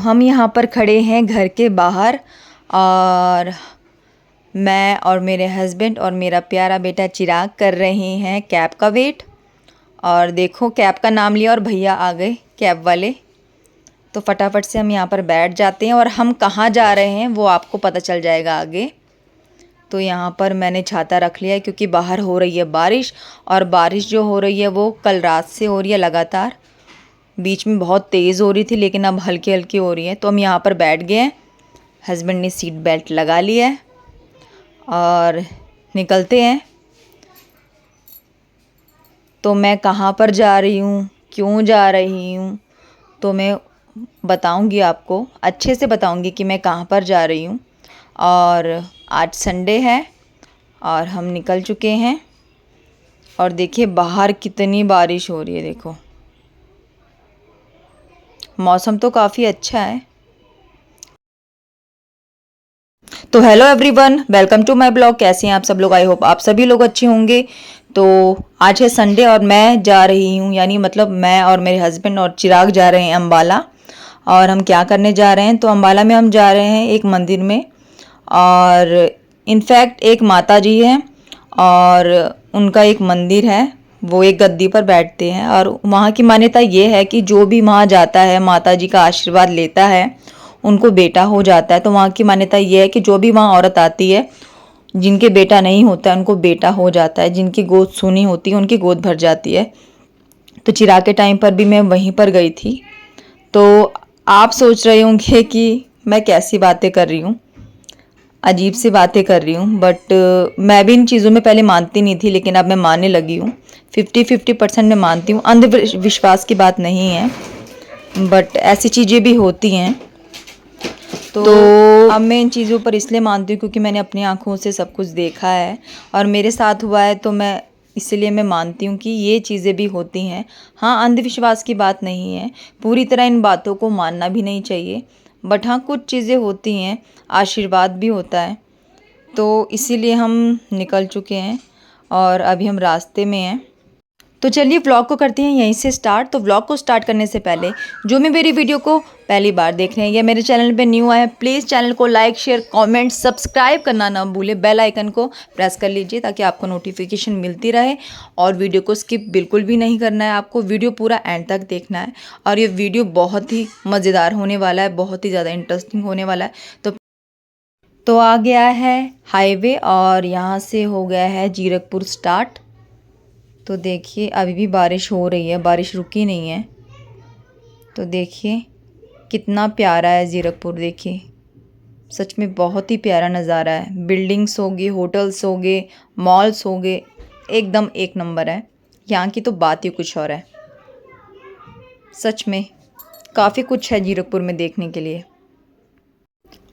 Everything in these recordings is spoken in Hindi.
हम यहाँ पर खड़े हैं घर के बाहर और मैं और मेरे हस्बैंड और मेरा प्यारा बेटा चिराग कर रहे हैं कैब का वेट। और देखो कैब का नाम लिया और भैया आ गए कैब वाले। तो फटाफट से हम यहाँ पर बैठ जाते हैं और हम कहाँ जा रहे हैं वो आपको पता चल जाएगा आगे। तो यहाँ पर मैंने छाता रख लिया है क्योंकि बाहर हो रही है बारिश, और बारिश जो हो रही है वो कल रात से हो रही है लगातार। बीच में बहुत तेज़ हो रही थी लेकिन अब हल्की हल्की हो रही है। तो हम यहाँ पर बैठ गए हैं, हस्बैंड ने सीट बेल्ट लगा लिया है और निकलते हैं। तो मैं कहाँ पर जा रही हूँ, क्यों जा रही हूँ, तो मैं बताऊँगी आपको, अच्छे से बताऊँगी कि मैं कहाँ पर जा रही हूँ। और आज संडे है और हम निकल चुके हैं और देखिए बाहर कितनी बारिश हो रही है। देखो मौसम तो काफ़ी अच्छा है। तो hello everyone, welcome to my blog. कैसे हैं आप सब लोग? आई होप आप सभी लोग अच्छे होंगे। तो आज है संडे और मैं जा रही हूँ, यानी मतलब मैं और मेरे हस्बैंड और चिराग जा रहे हैं अम्बाला। और हम क्या करने जा रहे हैं, तो अम्बाला में हम जा रहे हैं एक मंदिर में। और इनफैक्ट एक माता जी हैं और उनका एक मंदिर है, वो एक गद्दी पर बैठते हैं। और वहाँ की मान्यता ये है कि जो भी वहाँ जाता है माता जी का आशीर्वाद लेता है उनको बेटा हो जाता है। तो वहाँ की मान्यता ये है कि जो भी वहाँ औरत आती है जिनके बेटा नहीं होता है उनको बेटा हो जाता है, जिनकी गोद सूनी होती है उनकी गोद भर जाती है। तो चिराग के टाइम पर भी मैं वहीं पर गई थी। तो आप सोच रहे होंगे कि मैं कैसी बातें कर रही हूँ, अजीब सी बातें कर रही हूँ। बट मैं भी इन चीज़ों में पहले मानती नहीं थी लेकिन अब मैं मानने लगी हूँ। 50-50% मैं मानती हूँ। अंधविश्वास की बात नहीं है, बट ऐसी चीज़ें भी होती हैं। तो अब मैं इन चीज़ों पर इसलिए मानती हूँ क्योंकि मैंने अपनी आँखों से सब कुछ देखा है और मेरे साथ हुआ है। तो मैं इसलिए मैं मानती हूँ कि ये चीज़ें भी होती हैं। हाँ, अंधविश्वास की बात नहीं है, पूरी तरह इन बातों को मानना भी नहीं चाहिए, बट हाँ कुछ चीज़ें होती हैं, आशीर्वाद भी होता है। तो इसीलिए हम निकल चुके हैं और अभी हम रास्ते में हैं। तो चलिए व्लॉग को करते हैं यहीं से स्टार्ट। तो व्लॉग को स्टार्ट करने से पहले जो भी मेरी वीडियो को पहली बार देख रहे हैं या मेरे चैनल पे न्यू आए, प्लीज़ चैनल को लाइक, शेयर, कमेंट, सब्सक्राइब करना ना भूलें। बेल आइकन को प्रेस कर लीजिए ताकि आपको नोटिफिकेशन मिलती रहे। और वीडियो को स्किप बिल्कुल भी नहीं करना है, आपको वीडियो पूरा एंड तक देखना है। और ये वीडियो बहुत ही मज़ेदार होने वाला है, बहुत ही ज़्यादा इंटरेस्टिंग होने वाला है। तो आ गया है हाईवे और यहाँ से हो गया है जीरकपुर स्टार्ट। तो देखिए अभी भी बारिश हो रही है, बारिश रुकी नहीं है। तो देखिए कितना प्यारा है जीरकपुर। देखिए सच में बहुत ही प्यारा नज़ारा है। बिल्डिंग्स हो गए, होटल्स हो गए, मॉल्स हो गए, एकदम एक नंबर है। यहाँ की तो बात ही कुछ और है। सच में काफ़ी कुछ है जीरकपुर में देखने के लिए।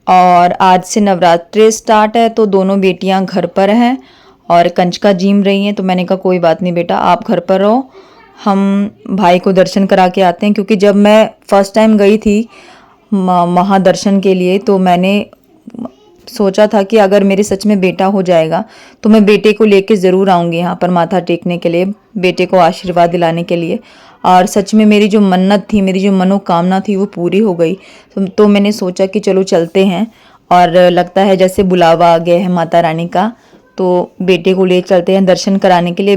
और आज से नवरात्रि स्टार्ट है तो दोनों बेटियां घर पर हैं और कंचका जीम रही हैं। तो मैंने कहा कोई बात नहीं बेटा, आप घर पर रहो, हम भाई को दर्शन करा के आते हैं। क्योंकि जब मैं फ़र्स्ट टाइम गई थी महादर्शन के लिए तो मैंने सोचा था कि अगर मेरे सच में बेटा हो जाएगा तो मैं बेटे को लेके ज़रूर आऊँगी यहाँ पर माथा टेकने के लिए, बेटे को आशीर्वाद दिलाने के लिए। और सच में मेरी जो मन्नत थी, मेरी जो मनोकामना थी वो पूरी हो गई। तो मैंने सोचा कि चलो चलते हैं। और लगता है जैसे बुलावा आ गया है माता रानी का, तो बेटे को ले चलते हैं दर्शन कराने के लिए।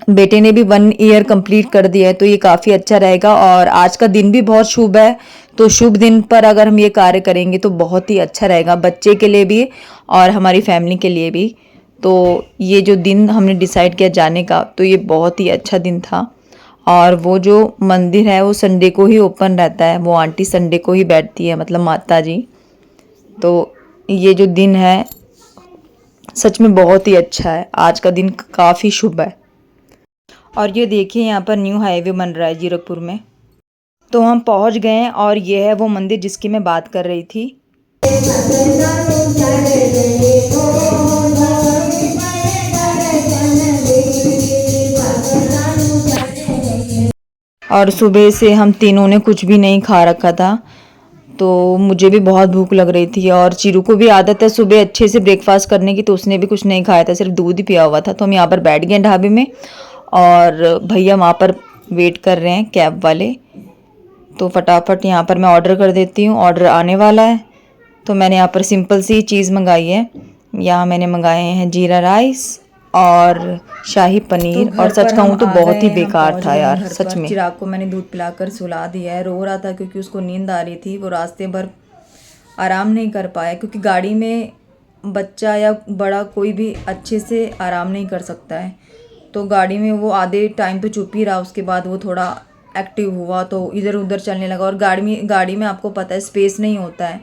बेटे ने भी 1 ईयर कंप्लीट कर दिया है तो ये काफ़ी अच्छा रहेगा। और आज का दिन भी बहुत शुभ है, तो शुभ दिन पर अगर हम ये कार्य करेंगे तो बहुत ही अच्छा रहेगा बच्चे के लिए भी और हमारी फैमिली के लिए भी। तो ये जो दिन हमने डिसाइड किया जाने का, तो ये बहुत ही अच्छा दिन था। और वो जो मंदिर है वो संडे को ही ओपन रहता है, वो आंटी संडे को ही बैठती है, मतलब माता जी। तो ये जो दिन है सच में बहुत ही अच्छा है, आज का दिन काफ़ी शुभ है। और ये देखिए यहाँ पर न्यू हाईवे बन रहा है जीरकपुर में। तो हम पहुँच गए हैं और ये है वो मंदिर जिसकी मैं बात कर रही थी। और सुबह से हम तीनों ने कुछ भी नहीं खा रखा था, तो मुझे भी बहुत भूख लग रही थी। और चीरू को भी आदत है सुबह अच्छे से ब्रेकफास्ट करने की, तो उसने भी कुछ नहीं खाया था, सिर्फ दूध ही पिया हुआ था। तो हम यहाँ पर बैठ गए ढाबे में और भैया वहाँ पर वेट कर रहे हैं कैब वाले। तो फटाफट यहाँ पर मैं ऑर्डर कर देती हूँ। ऑर्डर आने वाला है। तो मैंने यहाँ पर सिंपल सी चीज़ मंगाई है। यहाँ मैंने मंगाए हैं जीरा राइस और शाही पनीर। और सच कहूँ तो बहुत ही बेकार था यार, सच में। चिराग को मैंने दूध पिलाकर सुला दिया है। रो रहा था क्योंकि उसको नींद आ रही थी। वो रास्ते भर आराम नहीं कर पाया क्योंकि गाड़ी में बच्चा या बड़ा कोई भी अच्छे से आराम नहीं कर सकता है। तो गाड़ी में वो आधे टाइम पे चुप ही रहा। उसके बाद वो थोड़ा एक्टिव हुआ तो इधर उधर चलने लगा। और गाड़ी में आपको पता है स्पेस नहीं होता है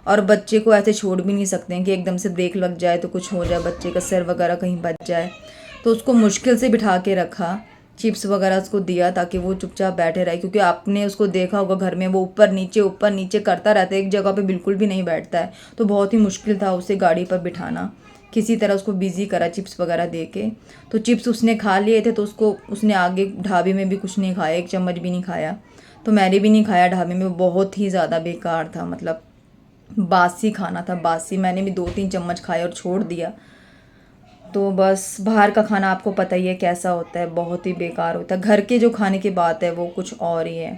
और बच्चे को ऐसे छोड़ भी नहीं सकते हैं कि एकदम से ब्रेक लग जाए तो कुछ हो जाए, बच्चे का सिर वगैरह कहीं बच जाए। तो उसको मुश्किल से बिठा के रखा, चिप्स वगैरह उसको दिया ताकि वो चुपचाप बैठे रहे। क्योंकि आपने उसको देखा होगा घर में वो ऊपर नीचे करता रहता है, एक जगह पे बिल्कुल भी नहीं बैठता है। तो बहुत ही मुश्किल था उसे गाड़ी पर बिठाना। किसी तरह उसको बिज़ी करा चिप्स वगैरह दे के। तो चिप्स उसने खा लिए थे तो उसने आगे ढाबे में भी कुछ नहीं खाया, एक चम्मच भी नहीं खाया। तो मैंने भी नहीं खाया ढाबे में, बहुत ही ज़्यादा बेकार था। मतलब बासी खाना था, बासी। मैंने भी 2-3 चम्मच खाए और छोड़ दिया। तो बस बाहर का खाना आपको पता ही है कैसा होता है, बहुत ही बेकार होता है। घर के जो खाने की बात है वो कुछ और ही है।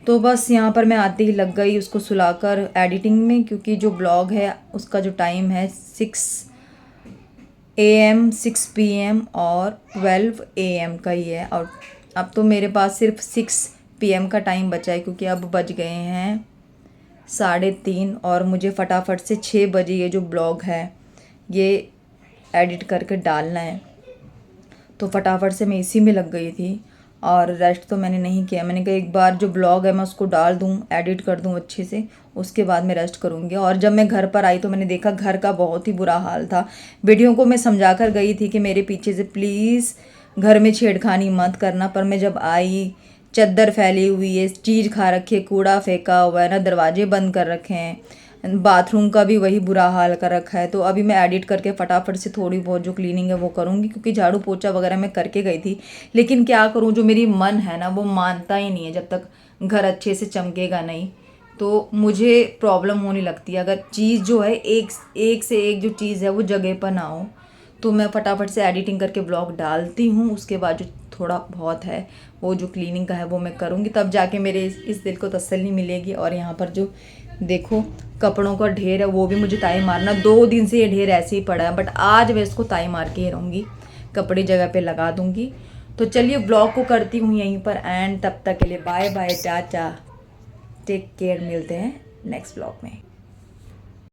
तो बस यहाँ पर मैं आते ही लग गई उसको सुलाकर एडिटिंग में, क्योंकि जो ब्लॉग है उसका जो टाइम है 6 AM 6 PM और 12 AM का ही है। और अब तो मेरे पास सिर्फ 6 PM का टाइम बचा है क्योंकि अब बज गए हैं 3:30 और मुझे फटाफट से 6 बजे ये जो ब्लॉग है ये एडिट करके डालना है। तो फटाफट से मैं इसी में लग गई थी और रेस्ट तो मैंने नहीं किया। मैंने कहा एक बार जो ब्लॉग है मैं उसको डाल दूँ, एडिट कर दूँ अच्छे से, उसके बाद मैं रेस्ट करूँगी। और जब मैं घर पर आई तो मैंने देखा घर का बहुत ही बुरा हाल था। बेटियों को मैं समझा कर गई थी कि मेरे पीछे से प्लीज़ घर में छेड़खानी मत करना, पर मैं जब आई चद्दर फैली हुई है, चीज़ खा रखी है, कूड़ा फेंका हुआ है ना, दरवाजे बंद कर रखे हैं, बाथरूम का भी वही बुरा हाल कर रखा है। तो अभी मैं एडिट करके फटाफट से थोड़ी बहुत जो क्लीनिंग है वो करूँगी, क्योंकि झाड़ू पोछा वगैरह मैं करके गई थी। लेकिन क्या करूँ, जो मेरी मन है ना वो मानता ही नहीं है। जब तक घर अच्छे से चमकेगा नहीं तो मुझे प्रॉब्लम होने लगती है। अगर चीज़ जो है एक से एक जो चीज़ है वो जगह पर ना हो तो मैं फटाफट से एडिटिंग करके ब्लॉग डालती हूँ। उसके बाद जो थोड़ा बहुत है वो जो क्लीनिंग का है वो मैं करूँगी, तब जाके मेरे इस दिल को तसल्ली मिलेगी। और यहाँ पर जो देखो कपड़ों का ढेर है वो भी मुझे ताई मारना, 2 दिन से ये ढेर ऐसे ही पड़ा है, बट आज मैं इसको ताई मार के ही रहूँगी, कपड़े जगह पे लगा दूँगी। तो चलिए ब्लॉग को करती हूँ यहीं पर एंड। तब तक के लिए bye bye, tata, take care. मिलते हैं नेक्स्ट ब्लॉग में।